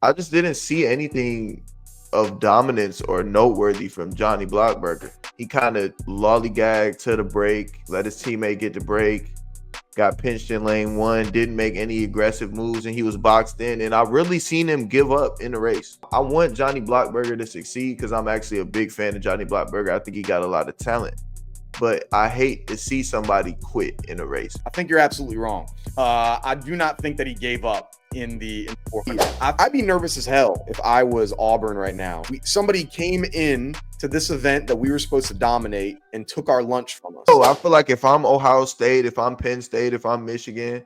I just didn't see anything of dominance or noteworthy from Johnnie Blockburger. He kind of lollygagged to the break, let his teammate get the break, got pinched in lane one, didn't make any aggressive moves, and he was boxed in. And I really seen him give up in the race. I want Johnnie Blockburger to succeed because I'm actually a big fan of Johnnie Blockburger. I think he got a lot of talent. But I hate to see somebody quit in a race. I think you're absolutely wrong. I do not think that he gave up in the 400. I'd be nervous as hell if I was Auburn right now. Somebody came in to this event that we were supposed to dominate and took our lunch from us. Oh, I feel like if I'm Ohio State, if I'm Penn State, if I'm Michigan,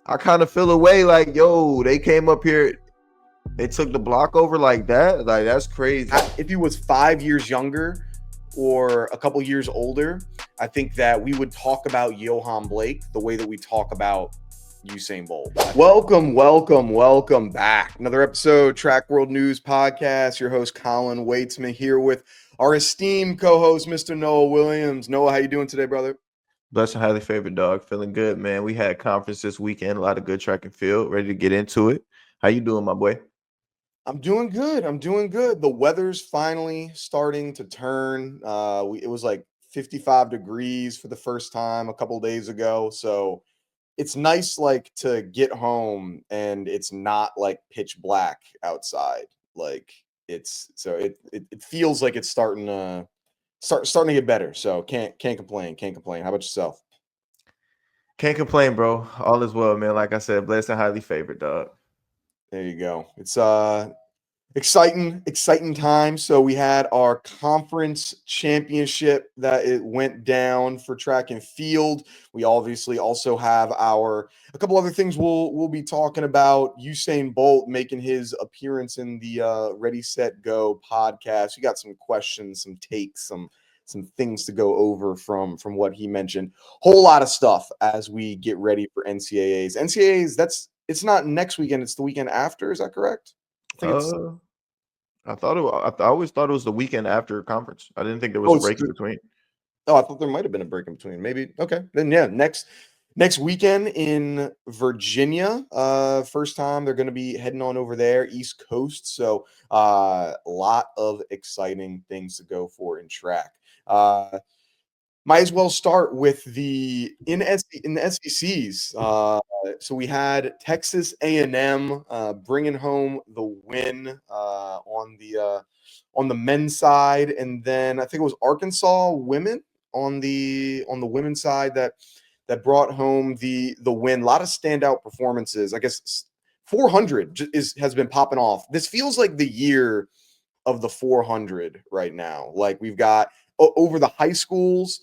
I kind of feel away like, yo, they came up here, they took the block over like that. Like, that's crazy. If he was 5 years younger or a couple years older, I think that we would talk about Johann Blake the way that we talk about Usain Bolt. Welcome back. Another episode, Track World News Podcast. Your host, Colin Waitsman, here with our esteemed co-host, Mr. Noah Williams. Noah, how you doing today, brother? Blessed and highly favored, dog. Feeling good, man. We had conference this weekend, a lot of good track and field. Ready to get into it. How you doing, my boy? I'm doing good. The weather's finally starting to turn. It was like 55 degrees for the first time a couple days ago. So it's nice like to get home and it's not like pitch black outside. Like it feels like it's starting to get better. So can't complain. How about yourself? Can't complain, bro. All is well, man. Like I said, blessed and highly favored, dog. There you go. It's exciting time. So we had our conference championship that it went down for track and field. We obviously also have a couple other things we'll be talking about. Usain Bolt making his appearance in the Ready Set Go podcast. We got some questions, some takes, some things to go over from what he mentioned. Whole lot of stuff as we get ready for NCAAs. It's not next weekend, it's the weekend after. Is that correct? I always thought it was the weekend after conference. I didn't think there was a break in between. Oh, I thought there might have been a break in between. Maybe. Okay. Then yeah, next weekend in Virginia. First time they're going to be heading on over there, East Coast. So a lot of exciting things to go for in track. Might as well start with in the SECs. So we had Texas A&M bringing home the win on the men's side, and then I think it was Arkansas women on the women's side that brought home the win. A lot of standout performances. I guess 400 has been popping off. This feels like the year of the 400 right now. Like we've got over the high schoolers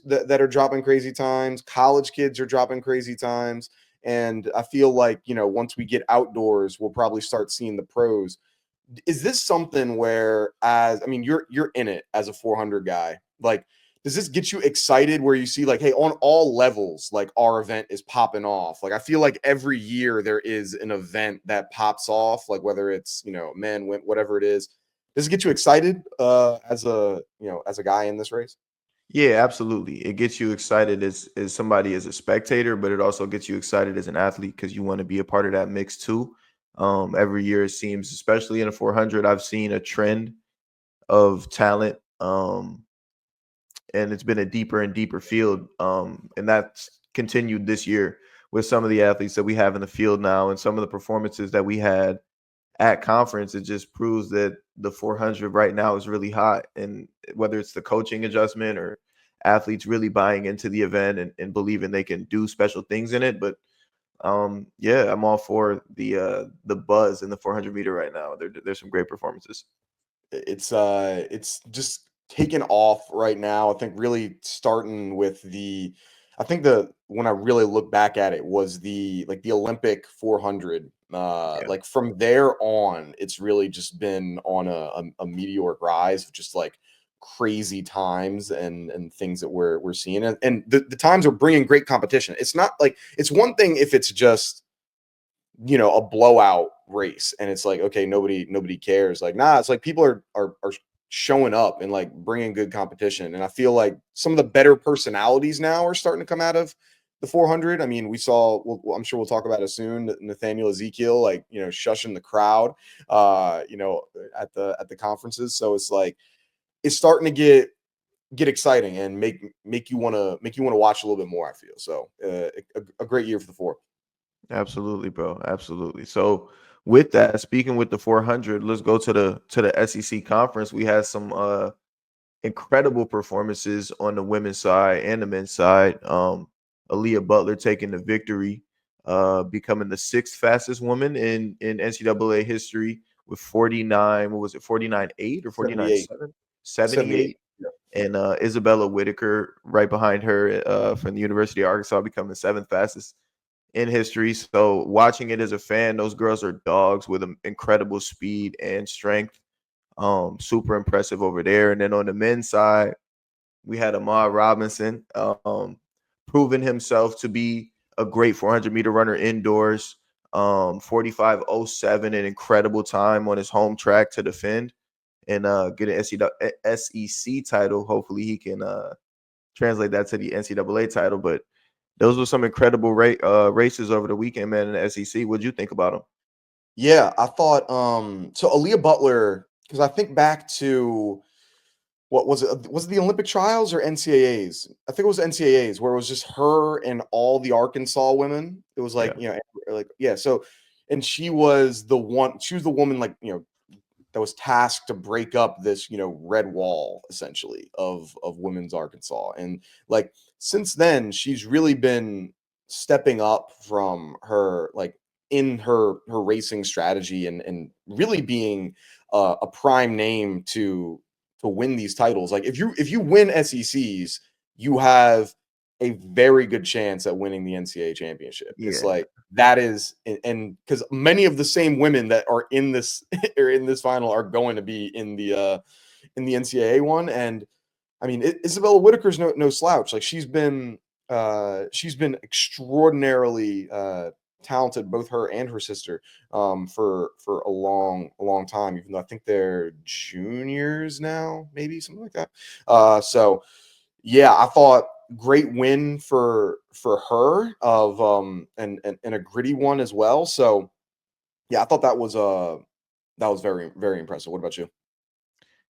that are dropping crazy times. College kids are dropping crazy times. And I feel like, once we get outdoors, we'll probably start seeing the pros. Is this something where, you're in it as a 400 guy? Like, does this get you excited where you see like, hey, on all levels, like our event is popping off? Like, I feel like every year there is an event that pops off, like whether it's, men, women, whatever it is. Does it get you excited as a guy in this race? Yeah, absolutely. It gets you excited as somebody as a spectator, but it also gets you excited as an athlete because you want to be a part of that mix too. Every year it seems, especially in a 400, I've seen a trend of talent, and it's been a deeper and deeper field, and that's continued this year with some of the athletes that we have in the field now and some of the performances that we had at conference. It just proves that the 400 right now is really hot, and whether it's the coaching adjustment or athletes really buying into the event and believing they can do special things in it. But yeah, I'm all for the buzz in the 400 meter right now. There's some great performances. It's just taken off right now. I think really starting with when I really look back at it was the Olympic 400. Like from there on, it's really just been on a meteoric rise of just like crazy times and things that we're seeing. And the times are bringing great competition. It's not like, it's one thing if it's just, a blowout race and it's like, okay, nobody cares. Like, nah, it's like people are showing up and like bringing good competition. And I feel like some of the better personalities now are starting to come out of the 400. I mean, we saw. I'm sure we'll talk about it soon. Nathaniel, Ezekiel, like shushing the crowd, at the conferences. So it's like it's starting to get exciting and make you want to watch a little bit more. I feel so. A great year for the four. Absolutely, bro. Absolutely. So with that, speaking with the 400, let's go to the SEC conference. We had some incredible performances on the women's side and the men's side. Aaliyah Butler taking the victory, becoming the sixth fastest woman in NCAA history with 49. What was it? 49.8 or 78. 49.7? 78. 78. Yeah. And Isabella Whittaker right behind her from the University of Arkansas, becoming the seventh fastest in history. So watching it as a fan, those girls are dogs with incredible speed and strength. Super impressive over there. And then on the men's side, we had Ahmad Robinson, proving himself to be a great 400-meter runner indoors. 45.07, an incredible time on his home track to defend and get an SEC title. Hopefully he can translate that to the NCAA title. But those were some incredible races over the weekend, man, in the SEC. What'd you think about them? Yeah, I thought so Aaliyah Butler, because I think back to what was it? Was it the Olympic trials or NCAAs? I think it was NCAAs where it was just her and all the Arkansas women. It was like, Yeah. like, yeah. So, and she was the woman, like, that was tasked to break up this, red wall essentially of women's Arkansas. And like since then, she's really been stepping up from her, like in her racing strategy and really being a prime name to win these titles. Like if you win SECs, you have a very good chance at winning the NCAA championship. It's Yeah. like that is, and because many of the same women that are in this or in this final are going to be in the NCAA one. And I mean, Isabella Whittaker's no slouch. Like she's been extraordinarily talented, both her and her sister, for a long time. Even though I think they're juniors now, maybe something like that. So yeah, I thought great win for her of and a gritty one as well. So yeah, I thought that was very, very impressive. What about you?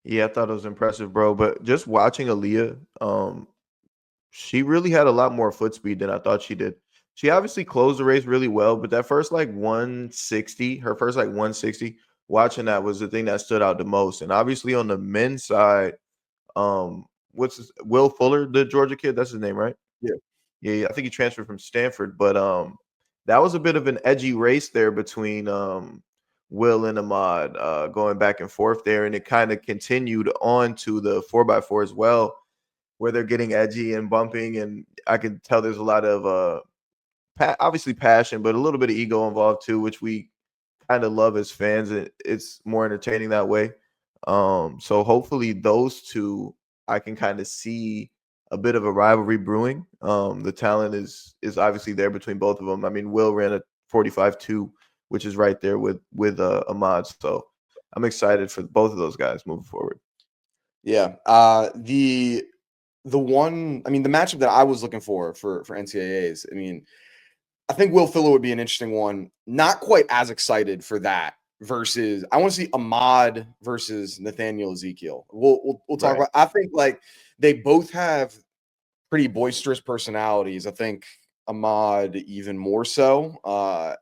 Yeah, I thought it was impressive, bro. But just watching Aaliyah, she really had a lot more foot speed than I thought she did. She obviously closed the race really well, but that first like 160, her first like 160, watching that was the thing that stood out the most. And obviously on the men's side, Will Fuller, the Georgia kid, that's his name, right? Yeah. Yeah, I think he transferred from Stanford, but that was a bit of an edgy race there between Will and Ahmad, going back and forth there, and it kind of continued on to the 4x4 as well, where they're getting edgy and bumping, and I can tell there's a lot of obviously passion, but a little bit of ego involved too, which we kind of love as fans. It's more entertaining that way. So hopefully those two, I can kind of see a bit of a rivalry brewing. The talent is obviously there between both of them. I mean, Will ran a 45.2, which is right there with Ahmad. So I'm excited for both of those guys moving forward. Yeah. The one, I mean, the matchup that I was looking for NCAAs, I mean, I think Will Fuller would be an interesting one. Not quite as excited for that versus I want to see Ahmad versus Nathaniel Ezekiel. We'll talk Right. about. I think like they both have pretty boisterous personalities. I think Ahmad even more so,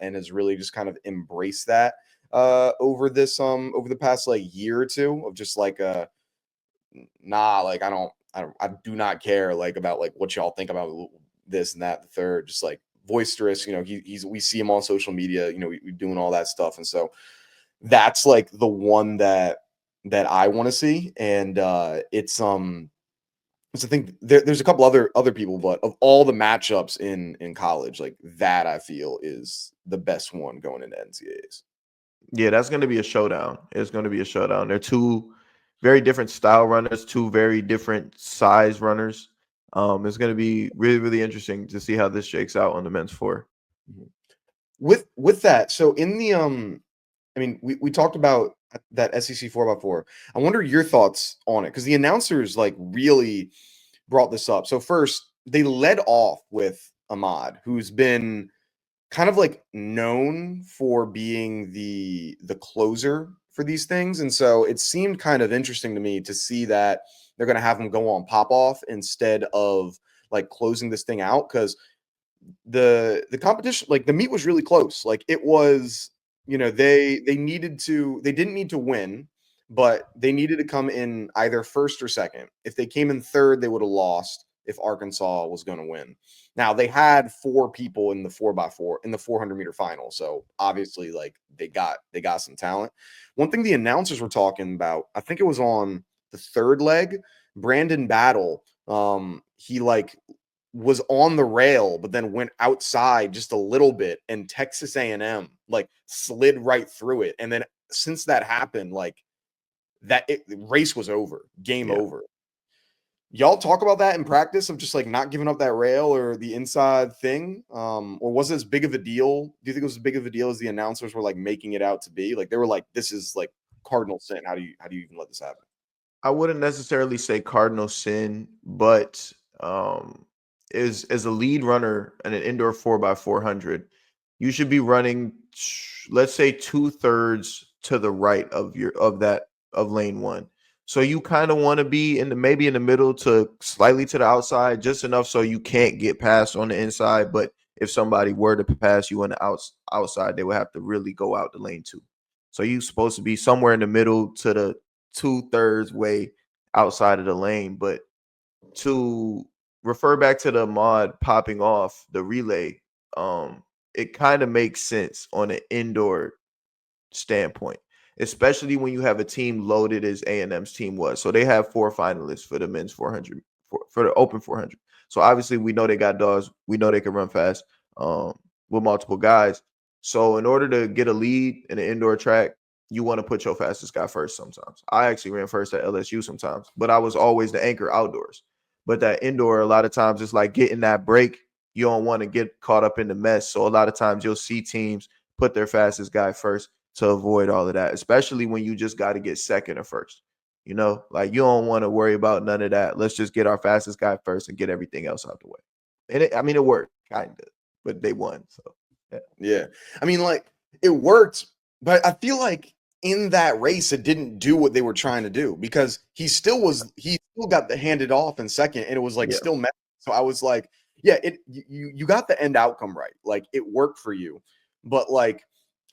and has really just kind of embraced that over the past like year or two of just like nah, like I do not care like about like what y'all think about this and that, the third, just like boisterous. We see him on social media, we doing all that stuff. And so that's like the one that I want to see. And it's I think there's a couple other people, but of all the matchups in college, like that I feel is the best one going into NCAAs. Yeah, that's going to be a showdown. It's going to be a showdown. They're two very different style runners, two very different size runners. It's going to be really, really interesting to see how this shakes out on the men's four. Mhm. With that, so in the I mean, we talked about that SEC 4x4. I wonder your thoughts on it because the announcers like really brought this up. So first, they led off with Auhmad, who's been kind of like known for being the closer for these things. And so it seemed kind of interesting to me to see that they're going to have him go on pop off instead of like closing this thing out, because the competition, like the meet was really close. Like it was, they didn't need to win, but they needed to come in either first or second. If they came in third, they would have lost if Arkansas was going to win. Now they had four people in the 4x4 in the 400-meter final, so obviously like they got some talent. One thing the announcers were talking about, I think it was on the third leg, Brandon Battle, he like was on the rail but then went outside just a little bit, and Texas A&M like slid right through it. And then since that happened, like the race was over, game Yeah. over. Y'all talk about that in practice of just like not giving up that rail or the inside thing, or was it as big of a deal? Do you think it was as big of a deal as the announcers were like making it out to be? Like they were like, this is like cardinal sin. How do you even let this happen? I wouldn't necessarily say cardinal sin, but is as a lead runner in an indoor 4x400, you should be running, let's say 2/3 to the right of lane one. So you kind of want to be maybe in the middle to slightly to the outside, just enough so you can't get past on the inside. But if somebody were to pass you on the outside, they would have to really go out the lane two. So you're supposed to be somewhere in the middle to the 2/3 way outside of the lane. But to refer back to the mod popping off the relay, it kind of makes sense on an indoor standpoint, especially when you have a team loaded as A&M's team was. So they have four finalists for the men's 400 for the open 400. So obviously we know they got dogs. We know they can run fast with multiple guys. So in order to get a lead in an indoor track, you want to put your fastest guy first sometimes. I actually ran first at LSU sometimes, but I was always the anchor outdoors. But that indoor, a lot of times it's like getting that break. You don't want to get caught up in the mess. So a lot of times you'll see teams put their fastest guy first to avoid all of that, especially when you just got to get second or first. Like you don't want to worry about none of that. Let's just get our fastest guy first and get everything else out the way. And it worked kind of, but they won. So yeah. Yeah. I mean, like it worked, but I feel like in that race it didn't do what they were trying to do, because he still got the handed off in second, and it was like Yeah. still messy. So I was like, yeah, you got the end outcome right. Like it worked for you. But like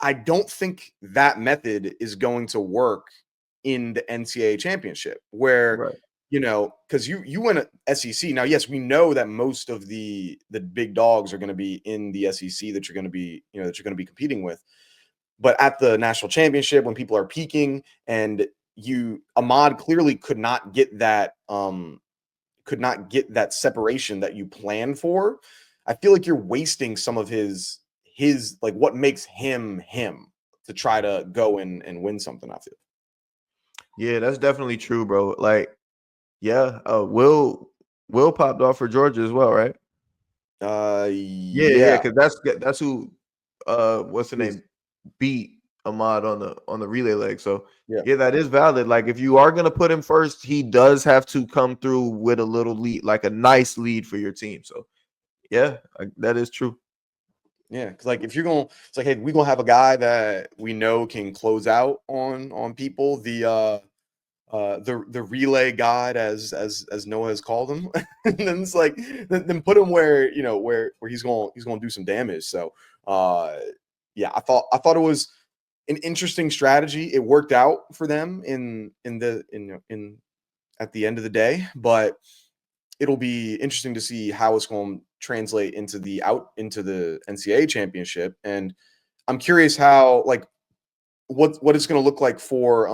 I don't think that method is going to work in the NCAA championship, where Right. because you went at SEC. Now, yes, we know that most of the big dogs are going to be in the SEC that you're going to be, competing with. But at the national championship, when people are peaking, and Auhmad clearly could not get that separation that you planned for. I feel like you're wasting some of his like what makes him to try to go and win something. I feel. Yeah, that's definitely true, bro. Like, yeah, Will popped off for Georgia as well, right? Yeah, yeah, Yeah. because that's who what's the He's- name beat Ahmad on the relay leg. So Yeah. yeah, that is valid. Like if you are gonna put him first, he does have to come through with a little lead, like a nice lead for your team. So yeah, that is true. Yeah, because like if you're going, it's like, hey, we're gonna have a guy that we know can close out on people. The relay god, as Noah has called him, and then it's like then put him where where he's gonna do some damage. So uh, yeah, I thought it was an interesting strategy. It worked out for them in at the end of the day, but it'll be interesting to see how it's going to translate into the NCAA championship. And I'm curious how like what it's going to look like for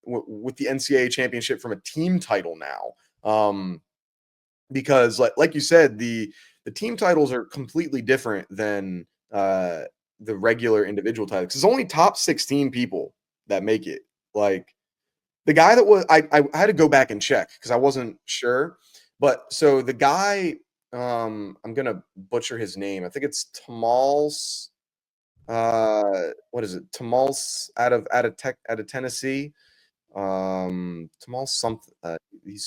with the NCAA championship from a team title now. Because like you said, the team titles are completely different than the regular individual titles. It's only top 16 people that make it. Like the guy that was I had to go back and check because I wasn't sure. But so the guy, I'm gonna butcher his name. I think it's Tamals. What is it? Tamals out of Tennessee. Tamal something. He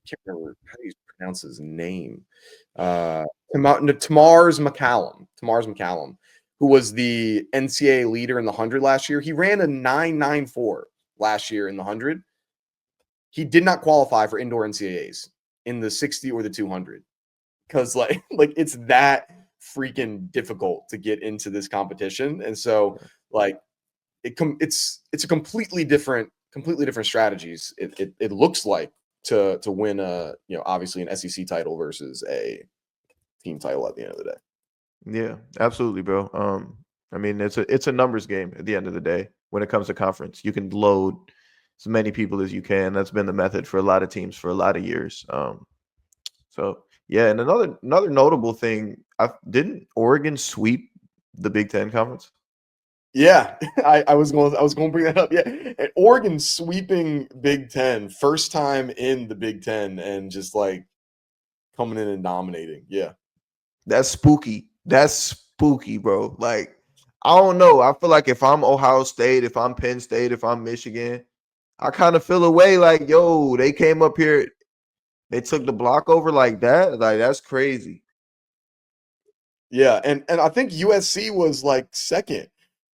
can't remember how he's pronounce his name. Tamars McCallum, who was the NCAA leader in the 100 last year. He ran a 9.94 last year in the 100. He did not qualify for indoor NCAAs in the 60 or the 200 because like it's that freaking difficult to get into this competition. And so like it's a completely different strategies. It looks like to win a, you know, obviously an SEC title versus a team title at the end of the day. Yeah, absolutely, bro. I mean, it's a numbers game at the end of the day. When it comes to conference, you can load as many people as you can. That's been the method for a lot of teams for a lot of years. So yeah, and another notable thing, didn't Oregon sweep the Big Ten conference? Yeah, I was going to bring that up. Yeah, and Oregon sweeping Big Ten, first time in the Big Ten, and just like coming in and dominating. Yeah, That's spooky. That's spooky, bro. Like, I don't know. I feel like if I'm Ohio State, if I'm Penn State, if I'm Michigan, I kind of feel away like, yo, they came up here, they took the block over like that. Like, that's crazy. yeah, and I think USC was like second.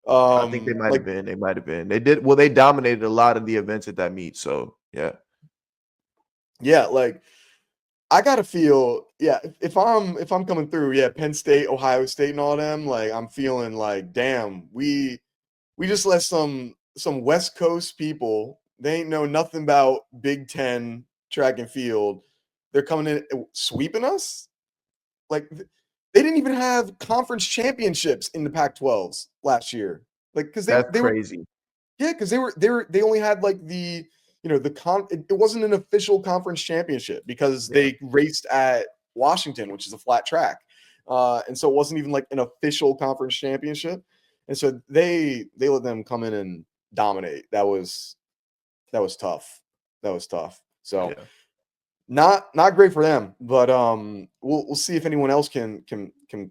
I think they might have Like been. They might have been. They did well, they dominated a lot of the events at that meet. So yeah. yeah, like I gotta feel, yeah, if I'm coming through, yeah, Penn State, Ohio State, and all them, like I'm feeling like, damn, we just let some West Coast people, they ain't know nothing about Big Ten track and field. They're coming in sweeping us. Like they didn't even have conference championships in the Pac-12s last year. Like because That's they were, crazy. yeah, because they only had like the, you know, it wasn't an official conference championship because Yeah. they raced at Washington, which is a flat track. And so it wasn't even like an official conference championship. And so they let them come in and dominate. That was tough. That was tough. So Yeah. not great for them, but we'll see if anyone else can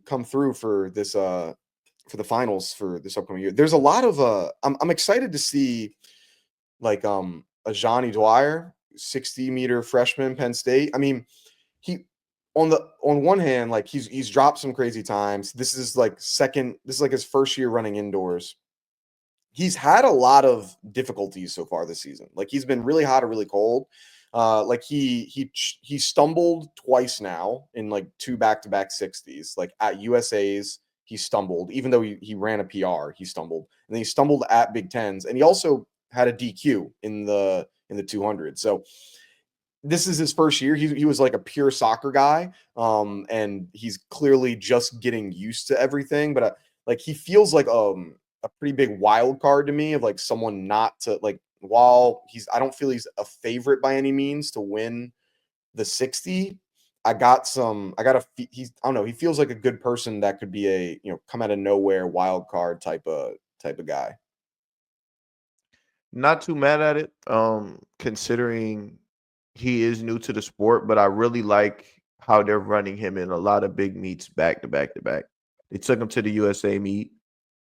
come through for this for the finals for this upcoming year. There's a lot of I'm excited to see like Ajani Dwyer, 60-meter freshman, Penn State. I mean, he on one hand, like he's dropped some crazy times. This is like his first year running indoors. He's had a lot of difficulties so far this season. Like he's been really hot or really cold. Like he stumbled twice now in like two back-to-back 60s. Like at USA's, he stumbled, even though he ran a PR, he stumbled. And then he stumbled at Big Tens, and he also had a DQ in the 200. So this is his first year. He was like a pure soccer guy, and he's clearly just getting used to everything. But like he feels like a pretty big wild card to me of like someone not to like. While I don't feel he's a favorite by any means to win the 60. I don't know. He feels like a good person that could be a, you know, come out of nowhere wild card type of guy. Not too mad at it. Considering he is new to the sport, but I really like how they're running him in a lot of big meets back to back to back. They took him to the USA meet.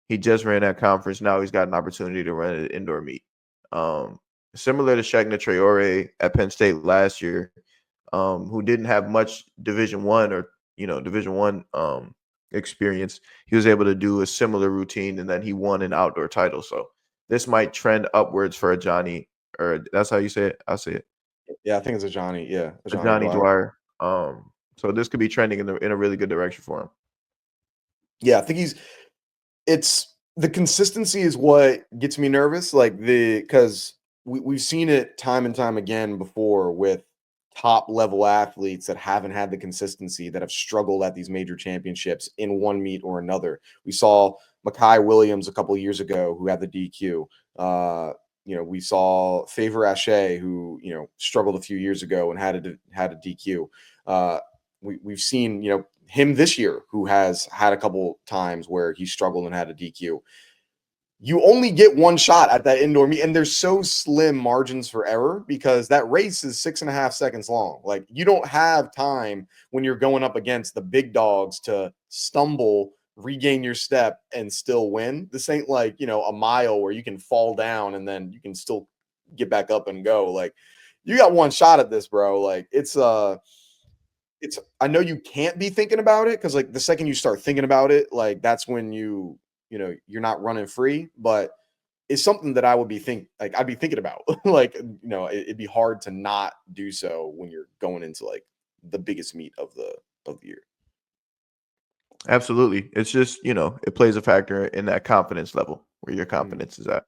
He just ran that conference. Now he's got an opportunity to run an indoor meet. Um, Similar to Shagna Traore at Penn State last year, who didn't have much Division One or Division One experience. He was able to do a similar routine, and then he won an outdoor title. So this might trend upwards for Ajani, or that's how you say it. I say it. Yeah, I think it's a Johnny. Yeah, a Johnny Ajani Dwyer. Dwyer. So this could be trending in a really good direction for him. Yeah, I think it's the consistency is what gets me nervous. Like because we've seen it time and time again before with top level athletes that haven't had the consistency, that have struggled at these major championships in one meet or another. We saw Makai Williams a couple of years ago who had the DQ. We saw Favor Ashe who, struggled a few years ago and had a DQ. We've seen, him this year who has had a couple times where he struggled and had a DQ. You only get one shot at that indoor meet, and there's so slim margins for error because that race is 6.5 seconds long. Like you don't have time when you're going up against the big dogs to stumble, regain your step, and still win. This ain't like, a mile where you can fall down and then you can still get back up and go. Like you got one shot at this, bro. Like it's I know you can't be thinking about it because like the second you start thinking about it, like that's when you're not running free. But it's something that I'd be thinking about. Like, it'd be hard to not do so when you're going into like the biggest meet of the year. Absolutely. It's just, it plays a factor in that confidence level where your confidence is at.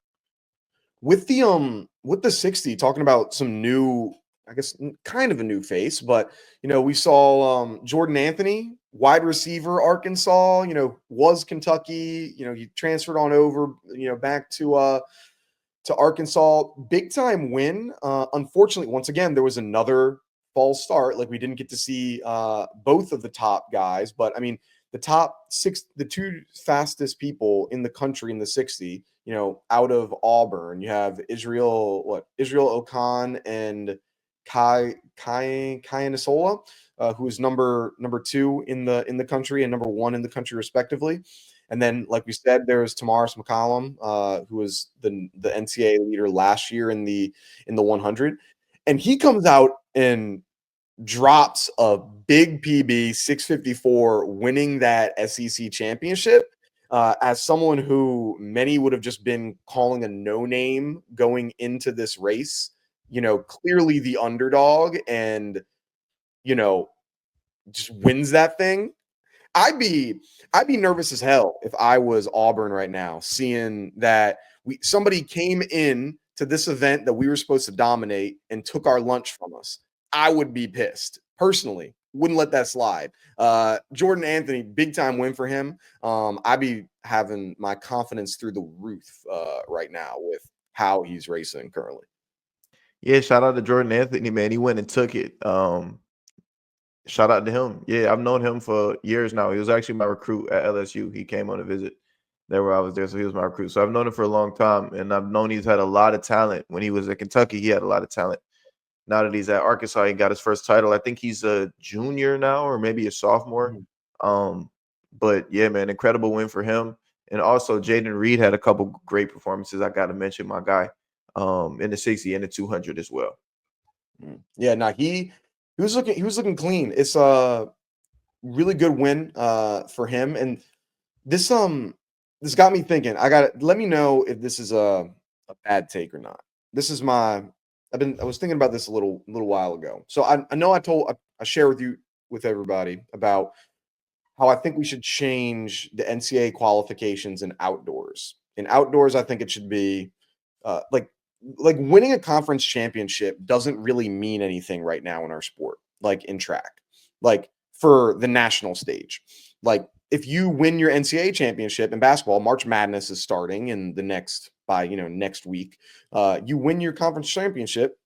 With the 60, talking about some new, I guess kind of a new face, but we saw Jordan Anthony, wide receiver, Arkansas, was Kentucky, he transferred on over, back to Arkansas. Big time win. Unfortunately, once again, there was another false start. Like we didn't get to see both of the top guys, but I mean, the two fastest people in the country in the 60, out of Auburn, you have Israel Okan and Kai Anisola, who is number two in the country and number one in the country respectively. And then, like we said, there's Tamaris McCollum, who was the NCAA leader last year in the 100, and he comes out and drops a big PB 654, winning that SEC championship. As someone who many would have just been calling a no name going into this race, clearly the underdog, and just wins that thing. I'd be nervous as hell if I was Auburn right now, seeing that somebody came in to this event that we were supposed to dominate and took our lunch from us. I would be pissed personally. Wouldn't let that slide. Jordan Anthony, big time win for him. I'd be having my confidence through the roof right now with how he's racing currently. Yeah, shout out to Jordan Anthony, man. He went and took it. Shout out to him. Yeah, I've known him for years now. He was actually my recruit at LSU. He came on a visit there where I was there, so he was my recruit. So I've known him for a long time, and I've known he's had a lot of talent. When he was at Kentucky, he had a lot of talent. Now that he's at Arkansas, he got his first title. I think he's a junior now, or maybe a sophomore. But yeah, man, incredible win for him. And also, Jaden Reed had a couple great performances. I got to mention my guy in the 60 and the 200 as well. Yeah, now he was looking clean. It's a really good win for him, and this got me thinking. Let me know if this is a bad take or not. This is I was thinking about this a little while ago. So I know I share with everybody about how I think we should change the NCAA qualifications in outdoors. In outdoors, I think it should be like winning a conference championship doesn't really mean anything right now in our sport, like in track, like for the national stage. Like if you win your NCAA championship in basketball, March Madness is starting in the next week. You win your conference championship,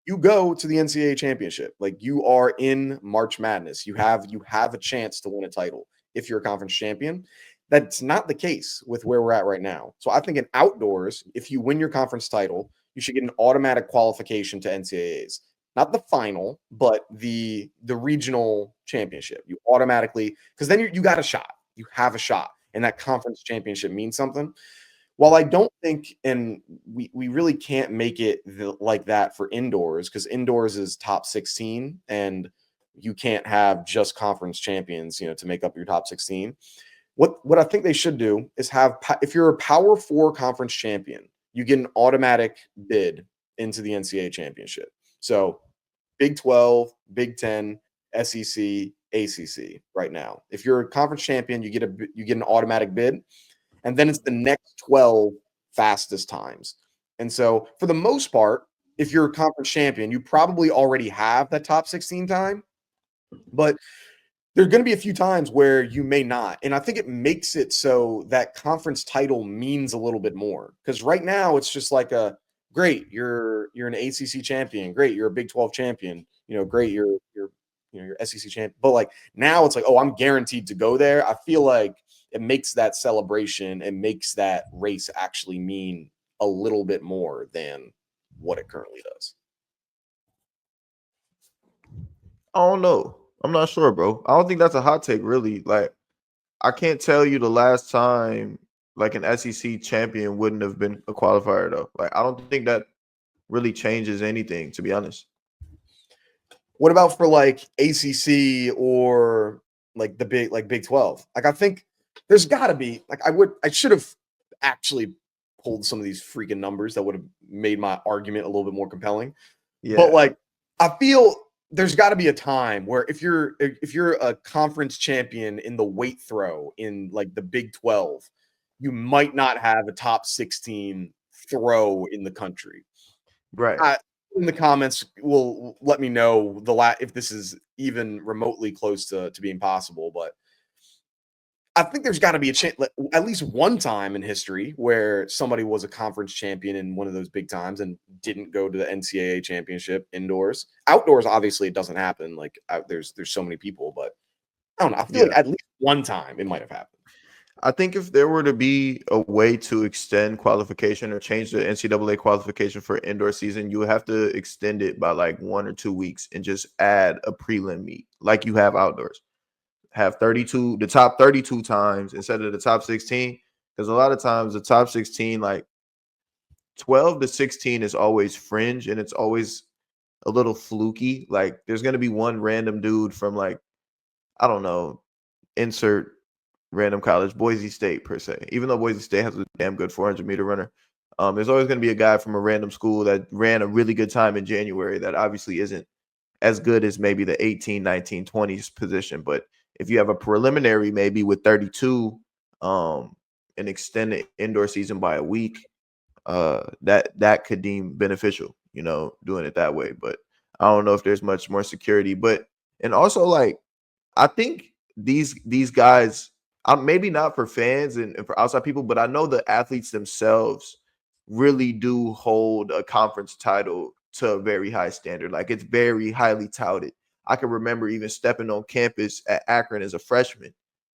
you go to the NCAA championship. Like you are in March Madness. You have a chance to win a title if you're a conference champion. That's not the case with where we're at right now. So I think in outdoors, if you win your conference title, you should get an automatic qualification to NCAAs. Not the final, but the regional championship. You automatically, because then you got a shot. You have a shot, and that conference championship means something. While I don't think, and we really can't make it like that for indoors, because indoors is top 16, and you can't have just conference champions, to make up your top 16. What I think they should do is if you're a Power 4 conference champion, you get an automatic bid into the NCAA championship. So Big 12, Big 10, SEC, ACC right now. If you're a conference champion, you get an automatic bid, and then it's the next 12 fastest times. And so for the most part, if you're a conference champion, you probably already have that top 16 time, but there are going to be a few times where you may not. And I think it makes it so that conference title means a little bit more, because right now it's just like great, you're an ACC champion, great, you're a Big 12 champion, great, you're your SEC champion. But like now it's like, oh, I'm guaranteed to go there. I feel like it makes that celebration, it makes that race actually mean a little bit more than what it currently does. I don't know. I'm not sure, bro. I don't think that's a hot take, really. Like, I can't tell you the last time like an SEC champion wouldn't have been a qualifier though. Like, I don't think that really changes anything, to be honest. What about for like ACC or like the Big 12? Like I think there's got to be like I should have actually pulled some of these freaking numbers that would have made my argument a little bit more compelling. But Yeah, like I feel there's got to be a time where if you're a conference champion in the weight throw in like the Big 12, you might not have a top 16 throw in the country. right. In the comments will let me know if this is even remotely close to being possible, but I think there's got to be a chance at least one time in history where somebody was a conference champion in one of those big times and didn't go to the NCAA championship indoors. Outdoors, obviously, it doesn't happen. Like there's so many people, but I don't know. I feel like Yeah. at least one time it might have happened. I think if there were to be a way to extend qualification or change the NCAA qualification for indoor season, you would have to extend it by like 1 or 2 weeks and just add a prelim meet like you have outdoors. Have 32, the top 32 times instead of the top 16. Because a lot of times the top 16, like 12 to 16 is always fringe and it's always a little fluky. Like there's going to be one random dude from like, I don't know, insert random college, Boise State per se. Even though Boise State has a damn good 400-meter runner, there's always going to be a guy from a random school that ran a really good time in January that obviously isn't as good as maybe the 18, 19, 20s position. But if you have a preliminary maybe with 32, and extend the indoor season by a week, that could deem beneficial, doing it that way. But I don't know if there's much more security. But and also like I think these guys, maybe not for fans and for outside people, but I know the athletes themselves really do hold a conference title to a very high standard. Like it's very highly touted. I can remember even stepping on campus at Akron as a freshman,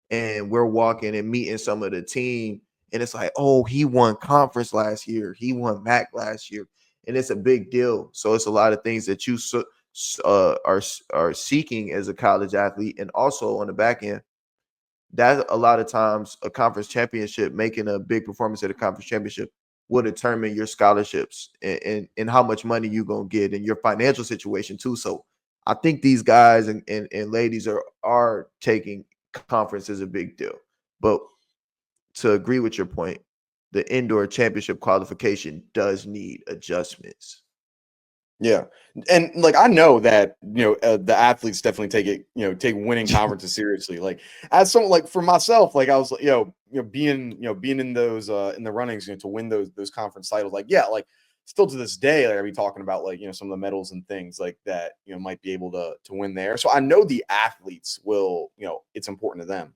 and we're walking and meeting some of the team, and it's like, oh, he won conference last year, he won MAC last year, and it's a big deal. So it's a lot of things that you are seeking as a college athlete, and also on the back end, that a lot of times a conference championship, making a big performance at a conference championship, will determine your scholarships and how much money you're gonna get and your financial situation too. So I think these guys and ladies are taking conference as a big deal. But to agree with your point, the indoor championship qualification does need adjustments. Yeah. And like I know that, the athletes definitely take it, take winning conferences seriously. Like as someone like for myself, like I was being in those in the runnings, to win those conference titles, like yeah, like still to this day, like I'd be talking about like, some of the medals and things like that, might be able to win there. So I know the athletes will, it's important to them.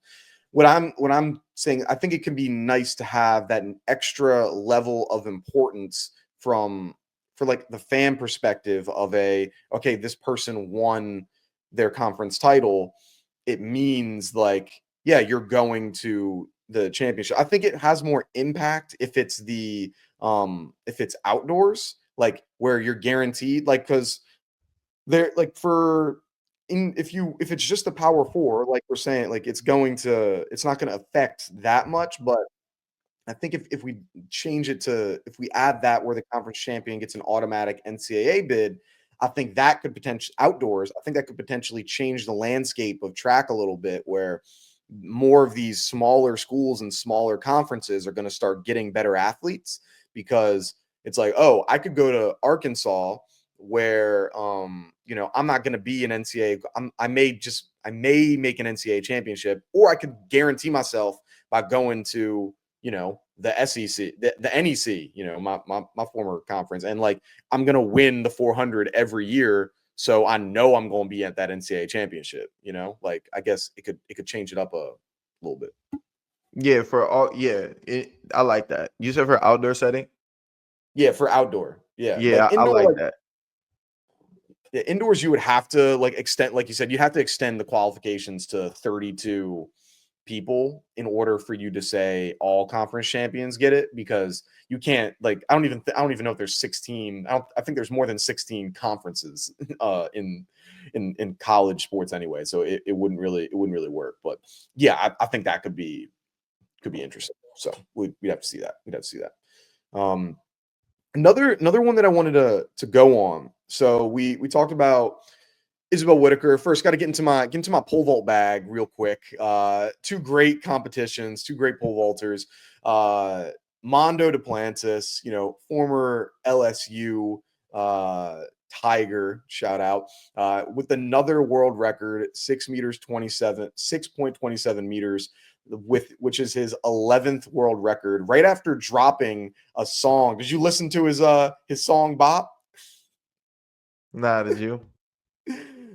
What I'm saying, I think it can be nice to have that an extra level of importance for like the fan perspective of okay, this person won their conference title. It means like, yeah, you're going to the championship. I think it has more impact if it's outdoors, like where you're guaranteed, like because they're like if it's just the power four, like we're saying, like it's not going to affect that much. But I think if we change it to if we add that where the conference champion gets an automatic NCAA bid, I think that could potentially outdoors. I think that could potentially change the landscape of track a little bit, where more of these smaller schools and smaller conferences are going to start getting better athletes because it's like, oh, I could go to Arkansas where I'm not going to be an NCAA. I may make an NCAA championship, or I could guarantee myself by going to the SEC, the NEC, my former conference, and like I'm gonna win the 400 every year, so I know I'm going to be at that NCAA championship. Like I guess it could change it up a little bit. Yeah, I like that. You said for outdoor setting? Yeah, for outdoor. Yeah, Yeah, like I indoor, like like that. yeah, indoors, you would have to like extend, like you said, you have to extend the qualifications to 32 people in order for you to say all conference champions get it, because you can't like I don't even know if there's 16. I think there's more than 16 conferences in college sports anyway, so it wouldn't really work. But yeah, I think that could be interesting. So we'd have to see that. We'd have to see that. Another one that I wanted to go on. So we talked about Isabel Whittaker. First, got to get into my pole vault bag real quick. Two great competitions, two great pole vaulters. Mondo Duplantis, former LSU Tiger, shout out, with another world record, 6.27 meters, which is his 11th world record. Right after dropping a song, did you listen to his song "Bop"? Nah, did you?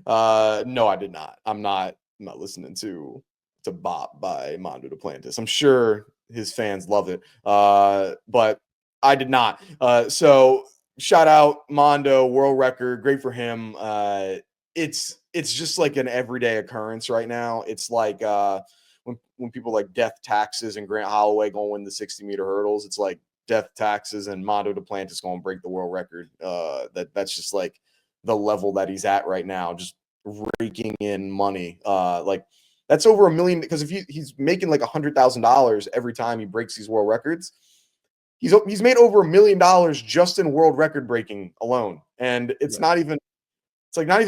No, I did not. I'm not listening to Bop by Mondo Duplantis. I'm sure his fans love it. But I did not. So shout out Mondo, world record, great for him. It's just like an everyday occurrence right now. It's like when people like Death Taxes and Grant Holloway going to win the 60-meter hurdles, it's like Death Taxes and Mondo Duplantis going to break the world record. That's just like the level that he's at right now, just raking in money. Like that's over $1 million, because if he's making like $100,000 every time he breaks these world records, he's made over $1 million just in world record breaking alone, and it's not even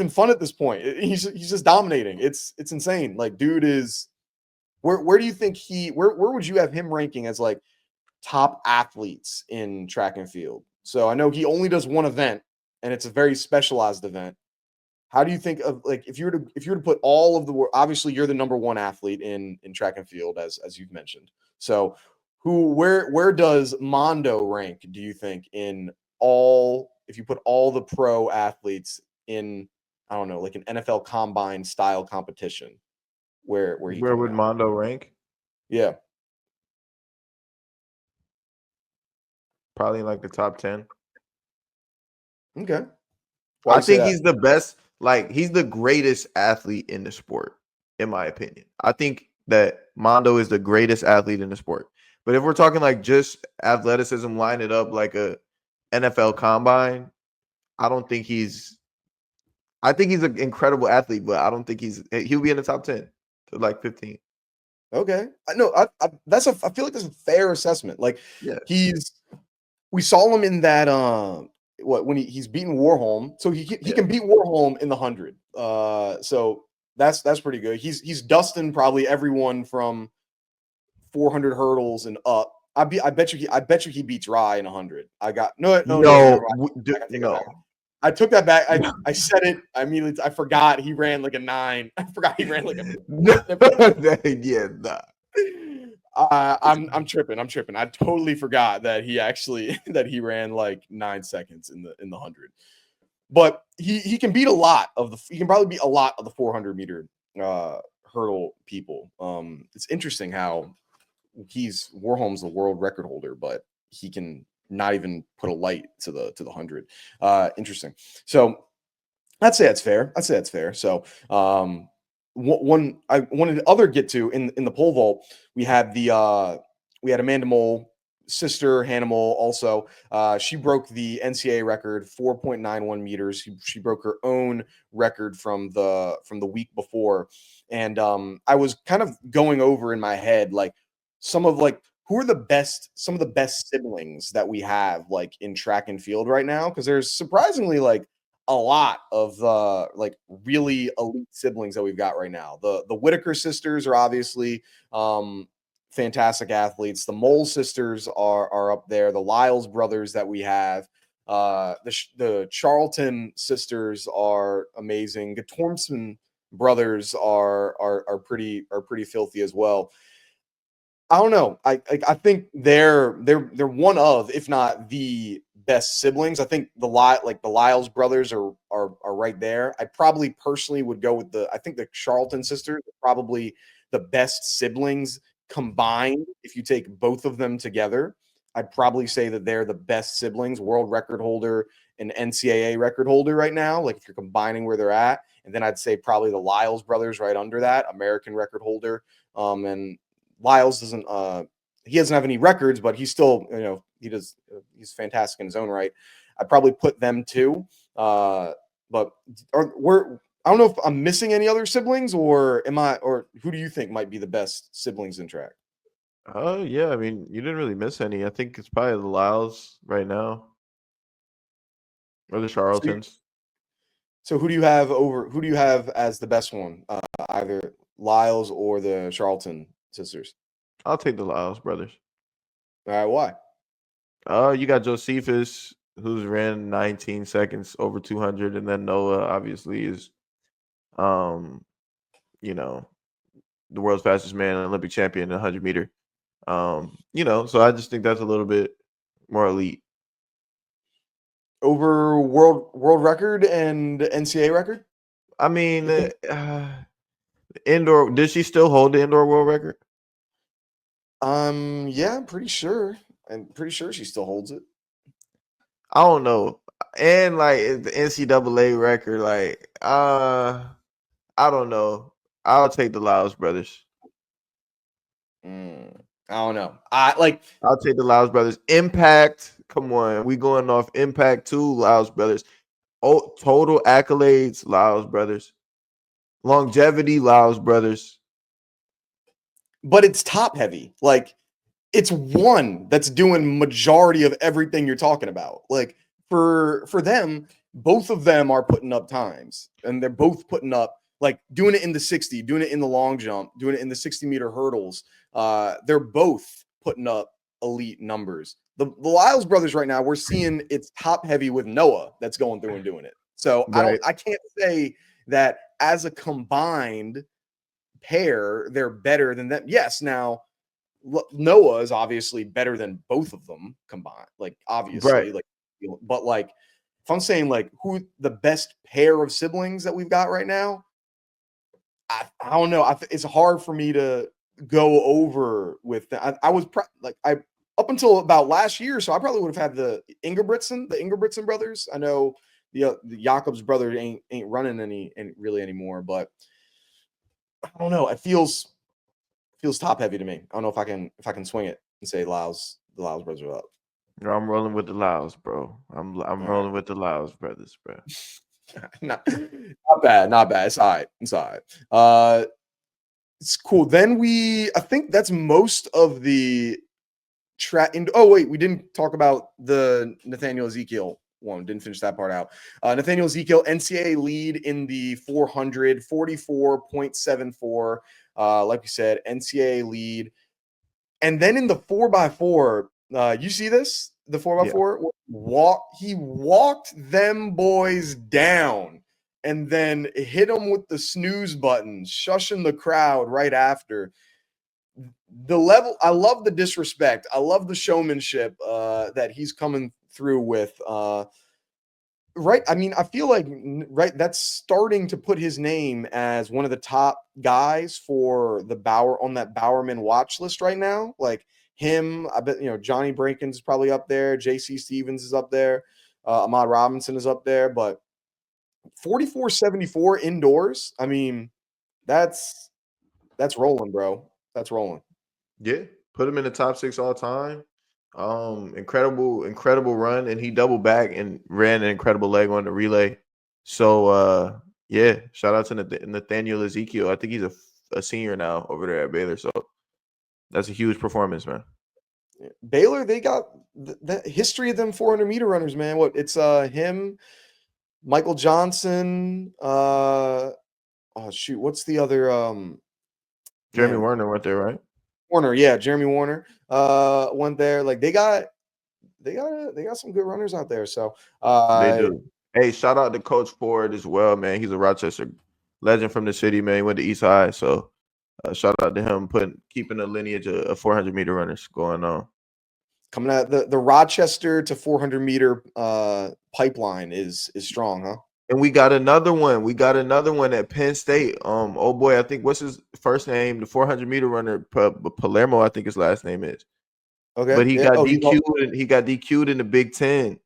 fun at this point. He's just dominating. It's insane. Like, dude is where do you think where would you have him ranking as like top athletes in track and field? So I know he only does one event, and it's a very specialized event. How do you think of, like, if you were to put all of the, obviously you're the number one athlete in track and field, as you've mentioned. So where does Mondo rank, do you think, in all, if you put all the pro athletes in, I don't know, like an NFL combine style competition, where he Where coming would out? Mondo rank? Yeah. Probably in like the top 10. Okay. Why I you say think that? he's the best, like he's the greatest athlete in the sport, in my opinion. I think that Mondo is the greatest athlete in the sport. But if we're talking like just athleticism, line it up like a NFL combine, I don't think I think he's an incredible athlete, but I don't think he'll be in the top 10 to like 15. Okay. I know. I feel like that's a fair assessment. Like, Yeah. we saw him in that when he's beating Warholm, so he Yeah. can beat Warholm in the 100. So that's pretty good. He's dusting probably everyone from 400 hurdles and up. I bet you he beats Rye in 100. I got no, never mind. I gotta take it back. No. I took that back. No. I said it. I immediately I forgot he ran like a 9. I forgot he ran like a No. Yeah, nah. I'm tripping. I totally forgot that he actually that he ran like 9 seconds in the 100. But he can beat a lot of he can probably beat a lot of the 400 meter hurdle people. It's interesting how Warholm's the world record holder, but he can not even put a light to the 100. Interesting. So I'd say that's fair. So one I wanted to other get to in the pole vault, we had Amanda Moll, sister Hannah Moll also. She broke the NCAA record, 4.91 meters. She broke her own record from the week before. And I was kind of going over in my head like some of like who are some of the best siblings that we have like in track and field right now, because there's surprisingly like a lot of like really elite siblings that we've got right now. The Whittaker sisters are obviously fantastic athletes. The Moll sisters are up there. The Lyles brothers that we have, the Charlton sisters are amazing. The Tormson brothers are pretty filthy as well. I don't know. I think they're one of, if not the best siblings. I think the Lyles brothers are right there. I probably personally would go with I think the Charlton sisters are probably the best siblings combined. If you take both of them together, I'd probably say that they're the best siblings, world record holder and NCAA record holder right now. Like if you're combining where they're at, and then I'd say probably the Lyles brothers right under that, American record holder. And Lyles he doesn't have any records, but he's still, he's fantastic in his own right. I'd probably put them too. But I don't know if I'm missing any other siblings, or who do you think might be the best siblings in track? Yeah, I mean, you didn't really miss any. I think it's probably the Lyles right now. Or the So Charltons. So who do you have over? Who do you have as the best one? Either Lyles or the Charlton sisters. I'll take the Lyles brothers. All right, why? You got Josephus, who's ran 19 seconds over 200, and then Noah obviously is, um, you know, the world's fastest man, an Olympic champion, 100 meter. So I just think that's a little bit more elite. Over world record and NCAA record? I mean, indoor. Did she still hold the indoor world record? Yeah, I'm pretty sure. I'm pretty sure she still holds it. I don't know. And like the NCAA record, like I don't know. I'll take the Lyles brothers. I don't know. I'll take the Lyles brothers. Impact. Come on, we going off impact too. Lyles brothers. Oh, total accolades. Lyles brothers. Longevity. Lyles brothers. but it's top heavy. Like it's one that's doing majority of everything you're talking about. Like for them, both of them are putting up times, and they're both putting up like doing it in the 60, doing it in the long jump, doing it in the 60-meter hurdles. They're both putting up elite numbers. The Lyles brothers right now, we're seeing it's top heavy with Noah that's going through and doing it. So Right. I can't say that as a combined pair, they're better than them. Yes, now Noah is obviously better than both of them combined. Like obviously, Right. like, but like if I'm saying like who the best pair of siblings that we've got right now, I don't know. It's hard for me to go over with that. I was I up until about last year, so I probably would have had the Ingebrigtsen brothers. I know the Jakobs brother ain't running any really anymore, but I don't know. It feels top heavy to me. I don't know if I can swing it and say the Lyles brothers are up. I'm rolling with the Lyles, bro. I'm All right. rolling with the Lyles brothers, bro. Not bad, not bad. It's all right. It's all right. It's cool. Then I think that's most of the track. Oh wait, we didn't talk about the Nathaniel Ezekiel one. Didn't finish that part out. Nathaniel Ezekiel, NCAA lead in the 400, 44.74. Like we said, NCAA lead. And then in the 4x4, you see this? The 4x4 he walked them boys down and then hit them with the snooze button, shushing the crowd right after. The level, I love the disrespect. I love the showmanship that he's coming through with. Right. I mean, I feel like that's starting to put his name as one of the top guys for the on that Bowerman watch list right now. Like him, I bet Johnny Brinkins is probably up there, JC Stevens is up there, Ahmad Robinson is up there, but 44.74 indoors. I mean, that's rolling, bro. That's rolling. Yeah, put him in the top 6 all time. Incredible run, and he doubled back and ran an incredible leg on the relay. So yeah, shout out to Nathaniel Ezekiel. I think he's a senior now over there at Baylor. So that's a huge performance, man. Baylor, they got the history of them 400-meter runners, man. What it's him, Michael Johnson, oh shoot, what's the other Jeremy Warner went there, right? Warner, yeah, Jeremy Warner went there. Like they got some good runners out there. So They do. Hey, shout out to Coach Ford as well, man. He's a Rochester legend from the city, man. He went to East High, so shout out to him keeping a lineage of 400-meter runners going on. Coming out the Rochester to 400-meter pipeline is strong, huh? And we got another one. We got another one at Penn State. Oh boy, I think what's his first name? The 400-meter runner, Palermo, I think his last name is. Okay, But he yeah. got DQ'd. He got DQ'd in the Big Ten.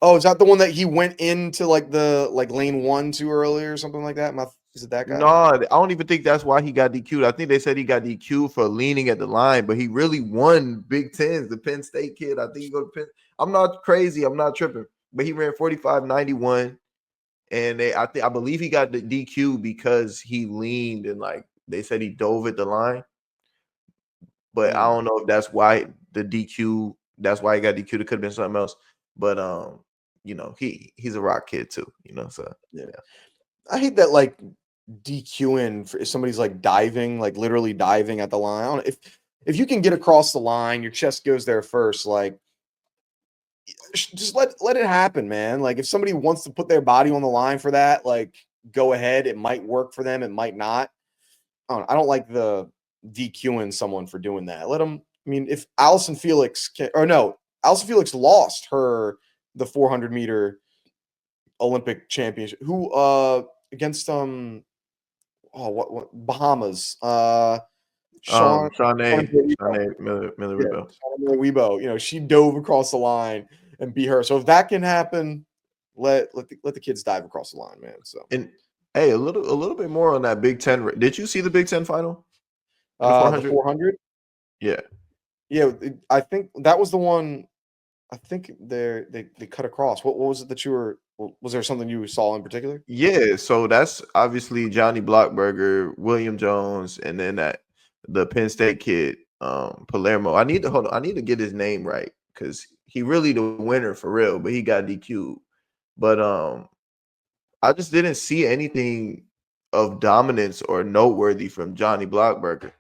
Oh, is that the one that he went into like the lane 1 too early or something like that? Is it that guy? No, I don't even think that's why he got DQ'd. I think they said he got DQ'd for leaning at the line, but he really won Big Tens. The Penn State kid, I think he go to Penn. I'm not crazy. I'm not tripping, but he ran 45.91, and I believe he got the DQ because he leaned and like they said he dove at the line. But I don't know if that's why the DQ. That's why he got DQ. It could have been something else. But he's a rock kid too, so Yeah. yeah. I hate that like DQing if somebody's like diving, like literally diving at the line. I don't know, if you can get across the line, your chest goes there first, like just let it happen, man. Like if somebody wants to put their body on the line for that, like go ahead. It might work for them, it might not. I don't like the DQing someone for doing that. Let them. I mean, if Allison Felix can, or no, Allison Felix lost the 400-meter Olympic championship. Who against what Bahamas? Sean Shawnee Miller Yeah, Rebo. Weibo. She dove across the line and beat her. So if that can happen, let the kids dive across the line, man. So And hey, a little bit more on that Big Ten. Did you see the Big Ten final in the the 400? 400. Yeah. Yeah, I think that was the one. I think they cut across. What was it that you were? Was there something you saw in particular? Yeah, so that's obviously Johnnie Blockburger, William Jones, and then the Penn State kid, Palermo. I need to hold on. I need to get his name right because he really the winner for real, but he got DQ'd. But I just didn't see anything of dominance or noteworthy from Johnnie Blockburger.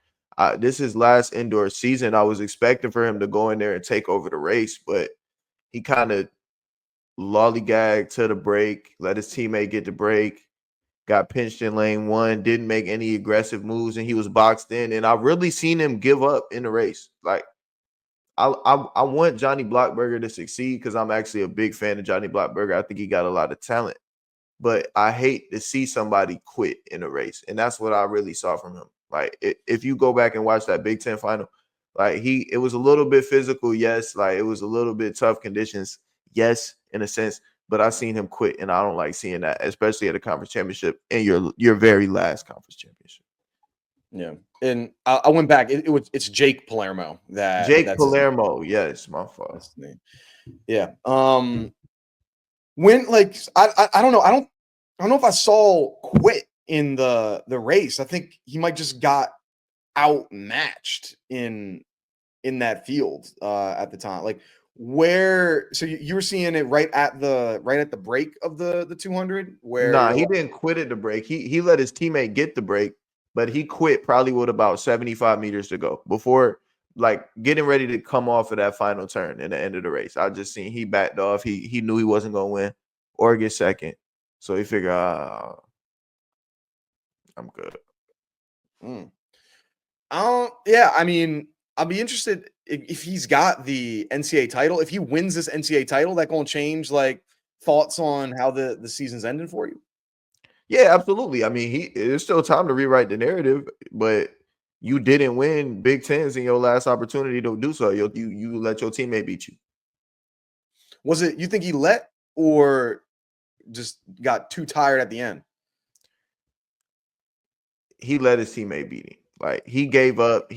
This is last indoor season. I was expecting for him to go in there and take over the race, but he kind of lollygagged to the break, let his teammate get the break, got pinched in lane one, didn't make any aggressive moves, and he was boxed in. And I really seen him give up in the race. Like I want Johnnie Blockburger to succeed because I'm actually a big fan of Johnnie Blockburger. I think he got a lot of talent, but I hate to see somebody quit in a race, and that's what I really saw from him. Like if you go back and watch that Big Ten final, like it was a little bit physical, yes. Like it was a little bit tough conditions, yes, in a sense. But I seen him quit, and I don't like seeing that, especially at a conference championship and your very last conference championship. Yeah, and I went back. It's Jake Palermo. Jake That's his name. Palermo, yes, my fault. That's his name. Yeah. When like I don't know. I don't know if I saw quit in the race. I think he might just got outmatched in that field at the time. Like so you were seeing it right at the break of the 200 where Nah, you're he like, didn't quit at the break. He let his teammate get the break, but he quit probably with about 75 meters to go before like getting ready to come off of that final turn in the end of the race. I just seen he backed off. He knew he wasn't gonna win or get second. So he figured, I'm good. mm. Yeah, I mean, I'll be interested if he's got the NCAA title. If he wins this NCAA title, that gonna change like thoughts on how the season's ending for you. Yeah, absolutely. I mean, there's still time to rewrite the narrative, but you didn't win Big Tens in your last opportunity to do so. You let your teammate beat you. Was it you think he let or just got too tired at the end? He let his teammate beat him. Like he gave up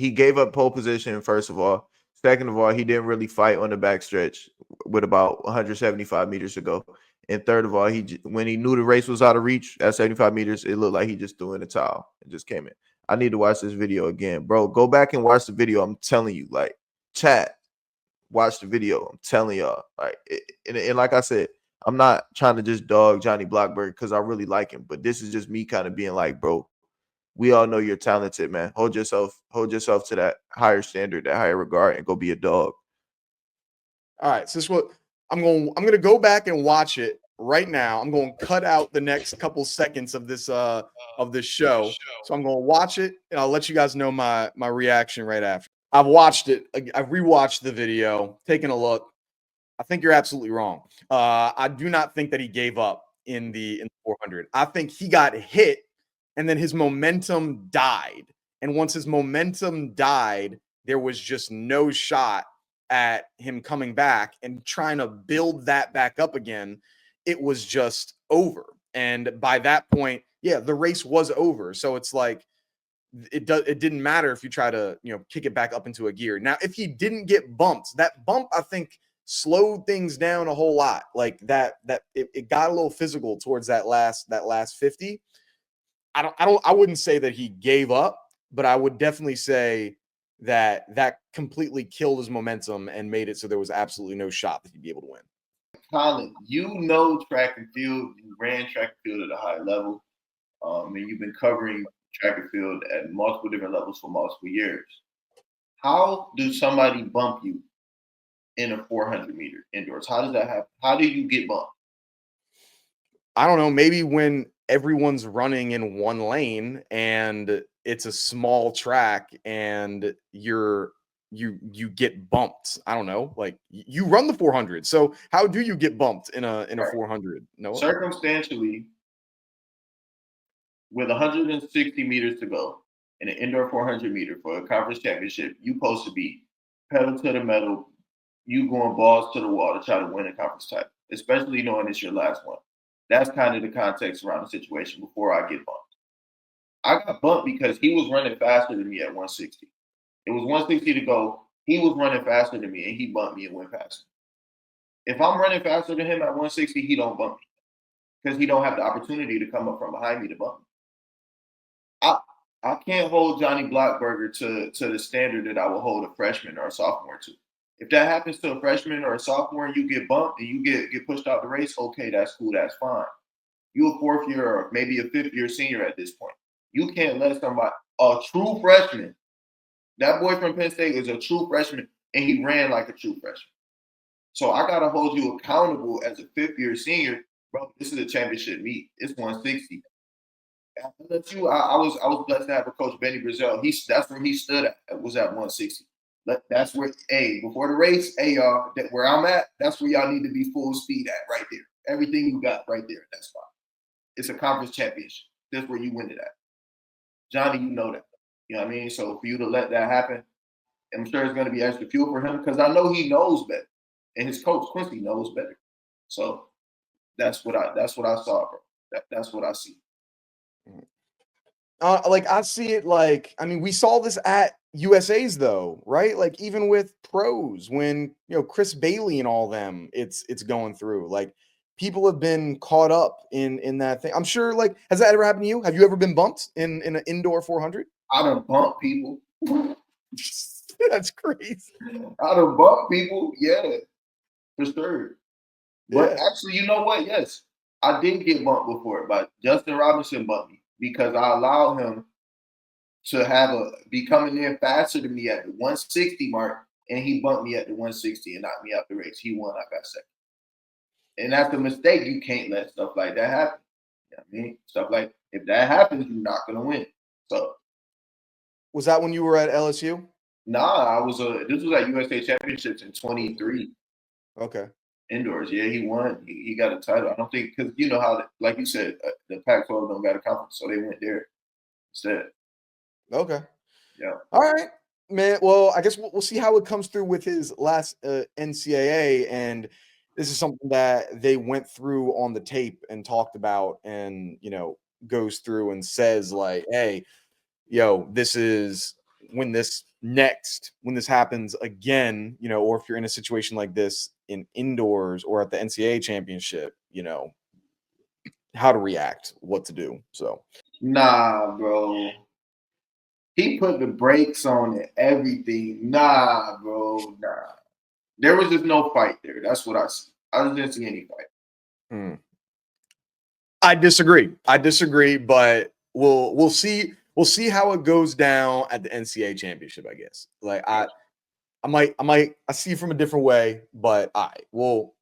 pole position, first of all. Second of all, he didn't really fight on the backstretch with about 175 meters to go. And third of all, when he knew the race was out of reach at 75 meters, it looked like he just threw in a towel and just came in. I need to watch this video again. Bro, go back and watch the video. I'm telling you, like, chat, watch the video. I'm telling y'all. Like, and like I said, I'm not trying to just dog Johnnie Blockburger because I really like him, but this is just me kind of being like, bro, we all know you're talented, man. Hold yourself to that higher standard, that higher regard, and go be a dog. All right, so this is what I'm gonna go back and watch it right now. I'm going to cut out the next couple seconds of this show. So I'm going to watch it and I'll let you guys know my reaction right after. I've watched it. I've rewatched the video, taken a look. I think you're absolutely wrong. I do not think that he gave up in the 400. I think he got hit and then his momentum died. And once his momentum died, there was just no shot at him coming back and trying to build that back up again. It was just over. And by that point, yeah, the race was over. So it's like it didn't matter if you try to, kick it back up into a gear. Now, if he didn't get bumped, that bump I think slowed things down a whole lot. Like that it got a little physical towards that last 50. I wouldn't say that he gave up, but I would definitely say that completely killed his momentum and made it so there was absolutely no shot that he'd be able to win. Colin, you know track and field. You ran track and field at a high level, and you've been covering track and field at multiple different levels for multiple years. How do somebody bump you in a 400 meter indoors? How does that happen? How do you get bumped? I don't know, maybe when everyone's running in one lane and it's a small track and you get bumped. I don't know. Like you run the 400. So how do you get bumped in a Right. 400? No. Circumstantially, with 160 meters to go in an indoor 400 meter for a conference championship, you're supposed to be pedal to the metal, you going balls to the wall to try to win a conference title, especially knowing it's your last one. That's kind of the context around the situation before I get bumped. I got bumped because he was running faster than me at 160. It was 160 to go. He was running faster than me, and he bumped me and went faster. If I'm running faster than him at 160, he don't bump me because he don't have the opportunity to come up from behind me to bump me. I can't hold Johnnie Blockburger to the standard that I would hold a freshman or a sophomore to. If that happens to a freshman or a sophomore and you get bumped and you get pushed out the race, okay, that's cool, that's fine. You're a fourth year or maybe a fifth year senior at this point. You can't let somebody, a true freshman, that boy from Penn State is a true freshman and he ran like a true freshman. So I got to hold you accountable as a fifth year senior. Bro, this is a championship meet. It's 160. I was blessed to have a coach, Benny Brazil. That's where he stood at, was at 160. That's where, before the race, y'all, where I'm at, that's where y'all need to be full speed at right there. Everything you got right there, that's fine. It's a conference championship. That's where you win it at. Johnny, you know that. You know what I mean? So for you to let that happen, I'm sure it's going to be extra fuel for him because I know he knows better. And his coach, Quincy, knows better. So that's what I saw, bro. That's what I see. Like I see it like, I mean, we saw this at USA's though, right? Like even with pros, when Chris Bailey and all them, it's going through. Like people have been caught up in that thing. I'm sure, like, has that ever happened to you? Have you ever been bumped in an indoor 400? I done bumped people. That's crazy. I done bumped people, yeah, for sure. But Yeah. actually, you know what? Yes, I did get bumped before, but Justin Robinson bumped me because I allowed him to be coming in faster than me at the 160 mark, and he bumped me at the 160 and knocked me out the race. He won, I got second. And that's a mistake. You can't let stuff like that happen. You know what I mean? Stuff like, if that happens, you're not going to win. So. Was that when you were at LSU? Nah, this was at USA Championships in 23. Okay. Indoors, yeah, he won. He got a title. I don't think, because you know how, like you said, the Pac-12 don't got a conference, so they went there instead. Okay. Yeah. All right, man. Well, I guess we'll see how it comes through with his last NCAA, and this is something that they went through on the tape and talked about, and goes through and says like, "Hey, this is when this happens again, or if you're in a situation like this in indoors or at the NCAA championship, how to react, what to do." So, nah, bro. He put the brakes on it, everything. Nah, bro, nah. There was just no fight there. That's what I see. I didn't see any fight. I disagree, but we'll see. We'll see how it goes down at the NCAA championship, I guess. Like I see it from a different way, but we'll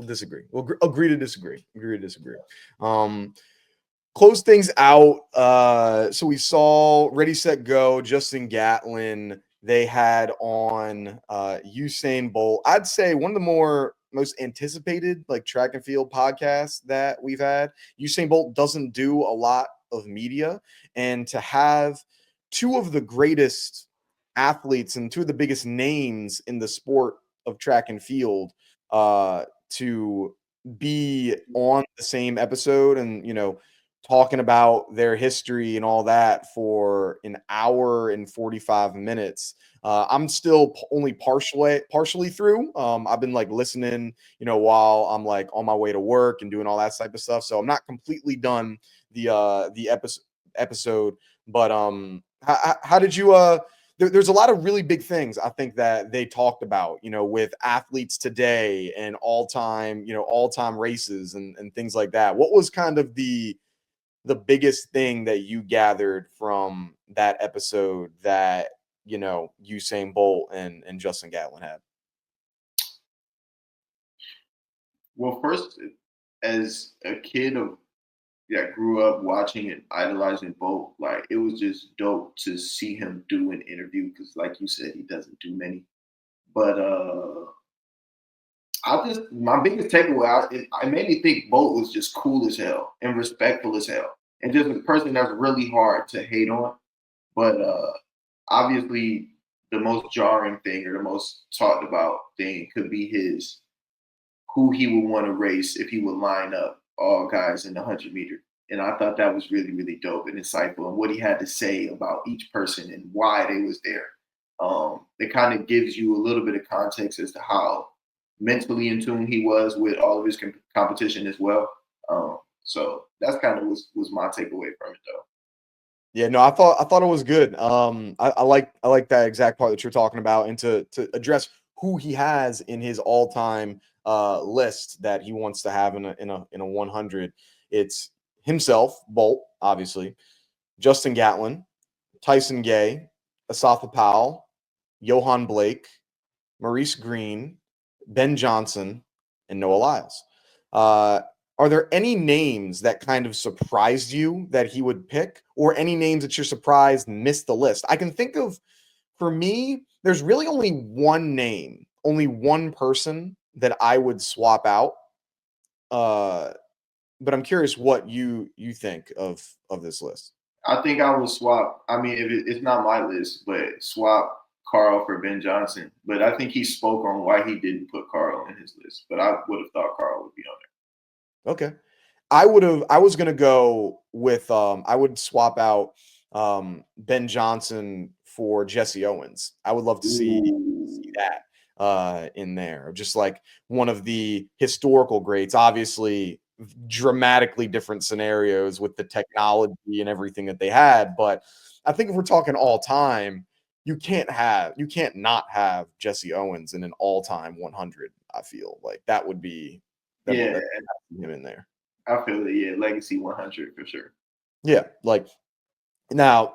disagree. We'll agree to disagree. Close things out. So we saw Ready, Set, Go, Justin Gatlin. They had on Usain Bolt. I'd say one of the most anticipated like track and field podcasts that we've had. Usain Bolt doesn't do a lot of media, and to have two of the greatest athletes and two of the biggest names in the sport of track and field to be on the same episode and talking about their history and all that for an hour and 45 minutes. I'm still only partially through. I've been like listening, while I'm like on my way to work and doing all that type of stuff. So I'm not completely done the episode. But how did you there's a lot of really big things I think that they talked about, with athletes today and all-time races and things like that. What was kind of the biggest thing that you gathered from that episode that, Usain Bolt and Justin Gatlin had? Well, first, as a kid that grew up watching and idolizing Bolt, like it was just dope to see him do an interview because, like you said, he doesn't do many. But my biggest takeaway, it made me think Bolt was just cool as hell and respectful as hell, and just a person that's really hard to hate on. But obviously, the most jarring thing or the most talked about thing could be who he would want to race if he would line up all guys in the 100-meter. And I thought that was really, really dope and insightful, and what he had to say about each person and why they was there. It kind of gives you a little bit of context as to how mentally in tune he was with all of his competition as well. So that's kind of was my takeaway from it, though. Yeah, no, I thought it was good. I like that exact part that you're talking about, and to address who he has in his all-time list that he wants to have in a 100. It's himself, Bolt, obviously, Justin Gatlin, Tyson Gay, Asafa Powell, Johan Blake, Maurice Green, Ben Johnson, and Noah Lyles. Are there any names that kind of surprised you that he would pick, or any names that you're surprised missed the list? I can think of, for me, there's really only one name, only one person that I would swap out. But I'm curious what you think of this list. I think I would swap. I mean, it's not my list, but swap Carl for Ben Johnson. But I think he spoke on why he didn't put Carl in his list. But I would have thought Carl would be on Okay. I was gonna go with I would swap out Ben Johnson for Jesse Owens. I would love to there. see that in there. Just like one of the historical greats, obviously dramatically different scenarios with the technology and everything that they had. But I think if we're talking all time, you can't not have Jesse Owens in an all-time 100. I feel like that would be Yeah, that him in there. I feel it. Yeah, Legacy 100 for sure. Yeah, like now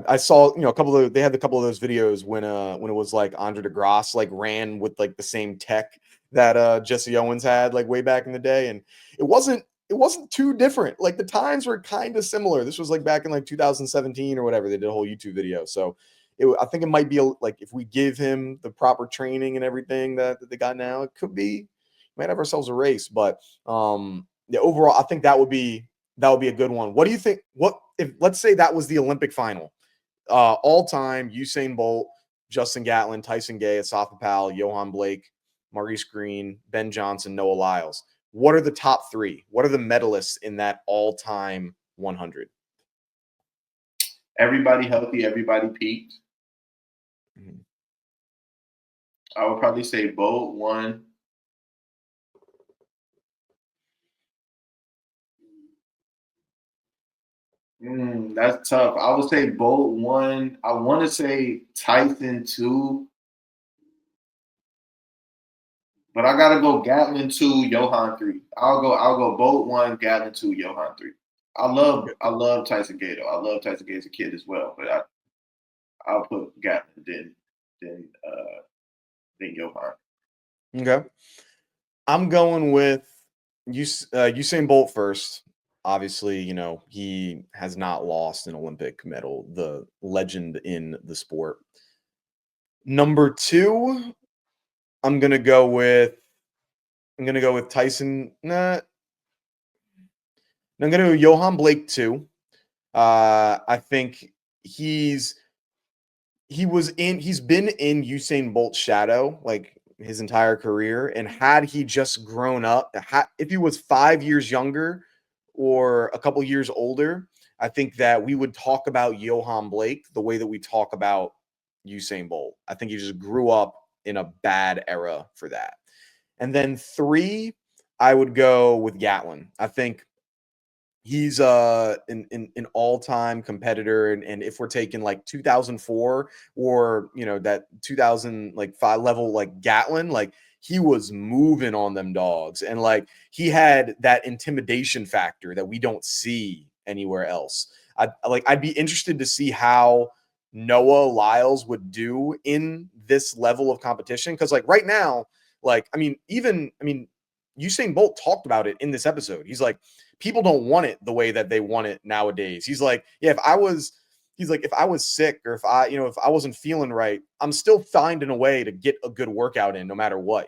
I saw a couple of they had a couple of those videos when it was like Andre DeGrasse like ran with like the same tech that Jesse Owens had like way back in the day, and it wasn't too different. Like the times were kind of similar. This was like back in like 2017 or whatever. They did a whole YouTube video, so I think it might be like if we give him the proper training and everything that they got now, it could be might have ourselves a race. But yeah, overall, I think that would be a good one. What do you think? What if let's say that was the Olympic final, all time Usain Bolt, Justin Gatlin, Tyson Gay, Asafa Powell, Johan Blake, Maurice Green, Ben Johnson, Noah Lyles. What are the top three? What are the medalists in that all time 100? Everybody healthy, everybody peaked. Mhm. I would probably say Bolt one. That's tough. I would say Bolt one. I want to say Tyson two, but I gotta go Gatlin two, Johan three. I'll go Bolt one, Gatlin two, Johan three. I love Tyson Gay though. I love Tyson Gay as a kid as well, but I'll put Gatlin then Johan. Okay. I'm going with Usain Bolt first. Obviously, he has not lost an Olympic medal, the legend in the sport. Number two, I'm gonna go with Tyson. Nah, I'm gonna go Johan Blake too. I think he's been in Usain Bolt's shadow like his entire career, and had he just grown up, if he was 5 years younger or a couple years older, I think that we would talk about Johan Blake the way that we talk about Usain Bolt. I think he just grew up in a bad era for that. And then three, I would go with Gatlin. I think he's an all-time competitor, and if we're taking like 2004 or that 2000 like 5 level like Gatlin, like he was moving on them dogs, and like he had that intimidation factor that we don't see anywhere else. I'd be interested to see how Noah Lyles would do in this level of competition, because like right now, like Usain Bolt talked about it in this episode. He's like, people don't want it the way that they want it nowadays. He's like, yeah, if I was sick, or if I wasn't feeling right, I'm still finding a way to get a good workout in no matter what.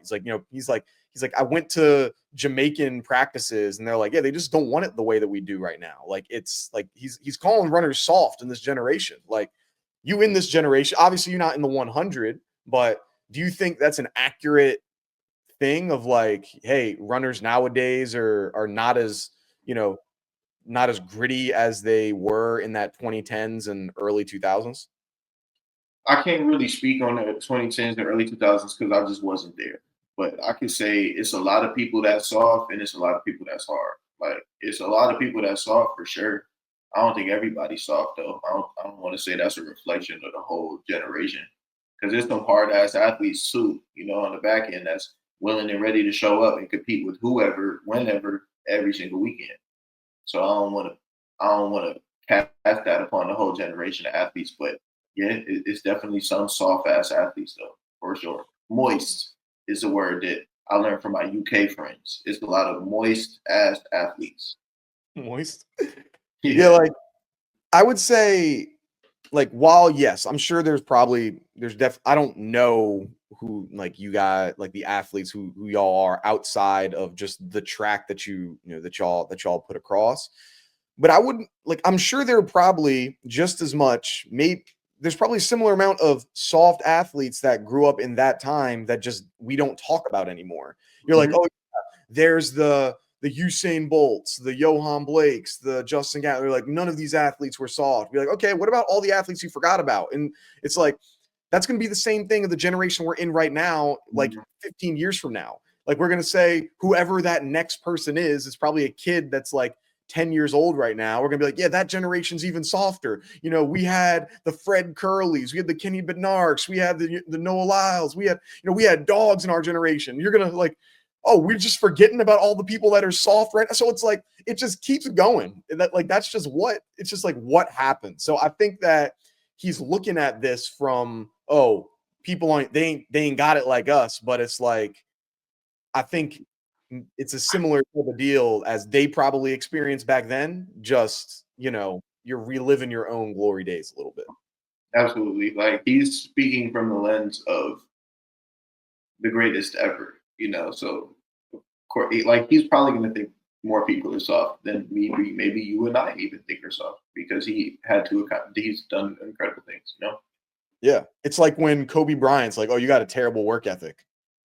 He's like, I went to Jamaican practices and they're like, yeah, they just don't want it the way that we do right now. Like, it's like he's calling runners soft in this generation. Like, you in this generation, obviously you're not in the 100, but do you think that's an accurate thing of like, hey, runners nowadays are not as, you know, not as gritty as they were in that 2010s and early 2000s? I can't really speak on the 2010s and early 2000s because I just wasn't there. But I can say it's a lot of people that's soft and it's a lot of people that's hard. Like it's a lot of people that's soft for sure. I don't think everybody's soft though. I don't want to say that's a reflection of the whole generation because there's some hard ass athletes too. On the back end that's willing and ready to show up and compete with whoever, whenever, every single weekend. So I don't want to cast that upon the whole generation of athletes, but yeah, it's definitely some soft ass athletes though, for sure. Moist is a word that I learned from my UK friends. It's a lot of moist ass athletes. Moist. Yeah, Yeah. like I would say, like, while yes, I'm sure I don't know who, like, you got, like, the athletes who y'all are outside of just the track that y'all put across. But I wouldn't, like, I'm sure there are probably just as much, maybe there's probably a similar amount of soft athletes that grew up in that time that just we don't talk about anymore. You're like, Mhm. oh, there's the Usain Bolts, the Johan Blakes, the Justin Gatlin. They're like, none of these athletes were soft. Be like, okay, what about all the athletes you forgot about? And it's like, that's going to be the same thing of the generation we're in right now, like Mhm. 15 years from now. Like, we're going to say whoever that next person is probably a kid that's like 10 years old right now. We're going to be like, yeah, that generation's even softer. We had the Fred Curleys, we had the Kenny Bednarks, we had the Noah Lyles, we had dogs in our generation. You're going to like, oh, we're just forgetting about all the people that are soft right now. So it's like, it just keeps going. That's just it's just like what happened. So I think that he's looking at this from, oh, people aren't, they ain't got it like us, but it's like, I think it's a similar type of deal as they probably experienced back then. Just, you're reliving your own glory days a little bit. Absolutely. Like he's speaking from the lens of the greatest ever. So like he's probably going to think more people are soft than maybe you and I even think are soft because he's done incredible things. Yeah. It's like when Kobe Bryant's like, oh, you got a terrible work ethic.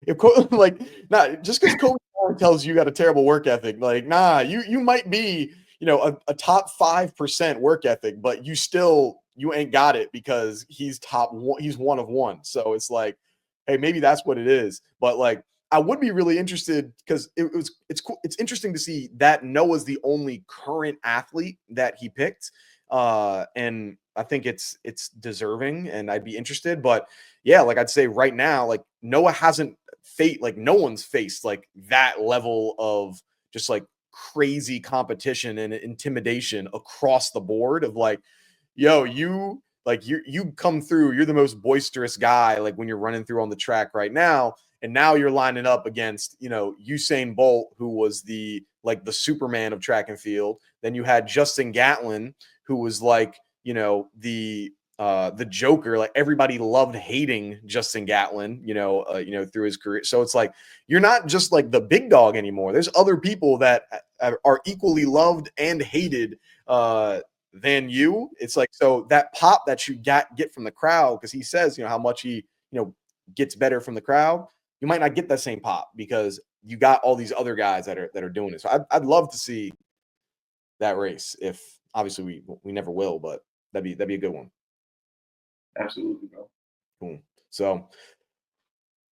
If like, nah, just because Kobe Bryant tells you got a terrible work ethic, like, nah, you might be, a top 5% work ethic, but you ain't got it because he's one of one. So it's like, hey, maybe that's what it is. But like, I would be really interested because it's cool. It's interesting to see that Noah's the only current athlete that he picked. And I think it's deserving, and I'd be interested. But yeah, like I'd say right now, like Noah hasn't like no one's faced like that level of just like crazy competition and intimidation across the board of like, yo, you come through, you're the most boisterous guy like when you're running through on the track right now, and now you're lining up against, Usain Bolt, who was the Superman of track and field. Then you had Justin Gatlin, who was like, the Joker. Like everybody loved hating Justin Gatlin, through his career. So it's like you're not just like the big dog anymore. There's other people that are equally loved and hated than you. It's like, so that pop that you get from the crowd, because he says, how much he, gets better from the crowd. You might not get that same pop because you got all these other guys that are doing it. So I'd love to see that race. If obviously we never will, but that'd be a good one. Absolutely, bro. Cool. So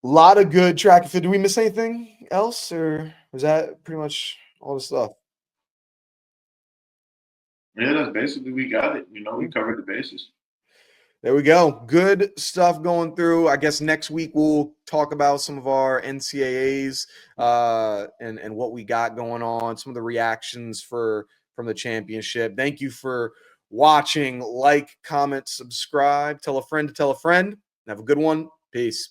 a lot of good track and field. Did we miss anything else, or was that pretty much all the stuff? Yeah, that's basically we got it. You know, we covered the bases. There we go. Good stuff going through. I guess next week we'll talk about some of our NCAAs and what we got going on, some of the reactions from the championship. Thank you for watching. Like, comment, subscribe, tell a friend to tell a friend. Have a good one. Peace.